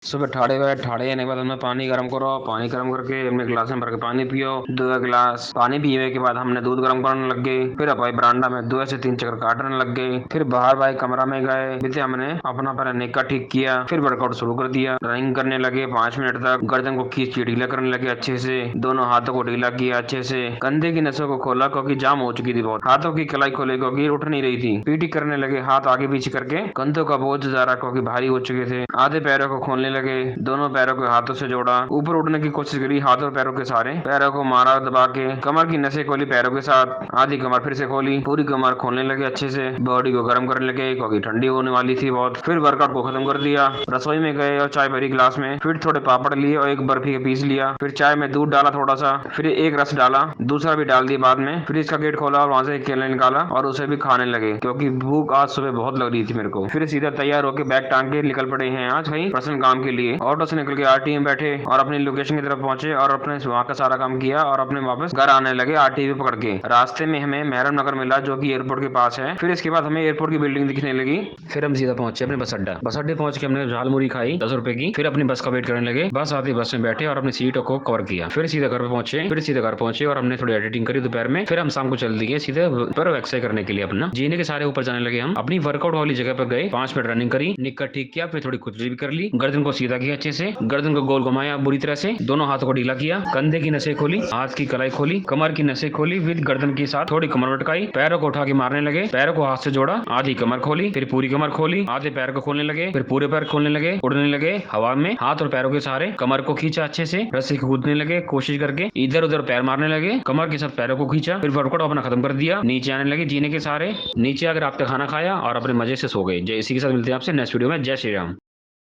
सुबह ठाड़े हुए, ठाड़े आने के बाद हमने पानी गर्म करो, पानी गर्म करके हमने गिलास में भर के पानी पियो, 2 गिलास पानी पिए के बाद हमने दूध गर्म करने लग गए। फिर भाई बरामदा में 2 से 3 चक्कर काटने लग गए। फिर बाहर भाई कमरा में गए, फिर हमने अपना पहले नेका ठीक किया, फिर वर्कआउट शुरू कर दिया। रनिंग करने लगे 5 मिनट तक, गर्दन को खींच के ढीला करने लगे अच्छे से, दोनों हाथों को ढीला किया अच्छे से, कंधे की नसों को खोला क्योंकि जाम हो चुकी थी बहुत, हाथों की कलाई खोले क्योंकि उठ नहीं रही थी, पीटी करने लगे हाथ आगे पीछे करके, कंधों का बोझ जा रहा क्योंकि भारी हो चुके थे। आधे पैरों को खोलने लगे, दोनों पैरों को हाथों से जोड़ा, ऊपर उठने की कोशिश करी हाथों और पैरों के सहारे, पैरों को मारा दबा के, कमर की नसें खोली पैरों के साथ, आधी कमर फिर से खोली, पूरी कमर खोलने लगे अच्छे से, बॉडी को गर्म करने लगे क्योंकि ठंडी होने वाली थी बहुत। फिर वर्कआउट को खत्म कर दिया, रसोई में गए और चाय भरी गिलास में, फिर थोड़े पापड़ लिए और एक बर्फी का पीस लिया, फिर चाय में दूध डाला थोड़ा सा, फिर एक रस डाला, दूसरा भी डाल दिया बाद में, फिर इसका गेट खोला और वहां से एक केला निकाला और उसे भी खाने लगे क्योंकि भूख आज सुबह बहुत लग रही थी मेरे को। फिर सीधा तैयार होकर बैग टांग के निकल पड़े हैं आज कहीं पर्सनल काम के लिए। ऑटो से निकल के आरटीए में बैठे और अपनी लोकेशन की तरफ पहुंचे और अपने वहाँ का सारा काम किया और अपने वापस घर आने लगे आरटीए पकड़ के। रास्ते में हमें मेहरम नगर मिला जो कि एयरपोर्ट के पास है। फिर इसके बाद हमें एयरपोर्ट की बिल्डिंग दिखने लगी। फिर हम सीधा पहुंचे अपने बस अड्डा। बस अड्डे पहुंच के हमने झालमुड़ी खाई 10 रुपए की, फिर अपनी बस का वेट करने लगे। बस आती बस में बैठे और अपनी सीटों को कवर किया। फिर सीधा घर पहुंचे और हमने थोड़ी एडिटिंग करी दोपहर में। फिर हम शाम को चल दिए सीधे पर एक्सरसाइज करने के लिए अपना जीने के सारे ऊपर जाने लगे। हम अपनी वर्कआउट वाली जगह पर गए, 5 मिनट रनिंग करी, निक्कर ठीक किया, फिर थोड़ी खुजली भी कर ली, गर्दन को सीधा किया अच्छे से, गर्दन को गोल घुमाया बुरी तरह से, दोनों हाथों को ढीला किया, कंधे की नसें खोली, हाथ की कलाई खोली, कमर की नसें खोली विद गर्दन के साथ, थोड़ी कमर लटकाई, पैरों को उठा के मारने लगे, पैरों को हाथ से जोड़ा, आधी कमर खोली, फिर पूरी कमर खोली, आधे पैर को खोलने लगे, फिर पूरे पैर खोलने लगे, उड़ने लगे हवा में हाथ और पैरों के सहारे, कमर को खींचा अच्छे से, रस्सी को कूदने लगे कोशिश करके, इधर उधर पैर मारने लगे, कमर के साथ पैरों को खींचा, फिर वर्कआउट अपना खत्म कर दिया, नीचे आने लगे जीने के सहारे, नीचे आकर आपका खाना खाया और अपने मजे से सो गए। जय इसी के साथ मिलते हैं आपसे नेक्स्ट वीडियो में। जय श्री राम।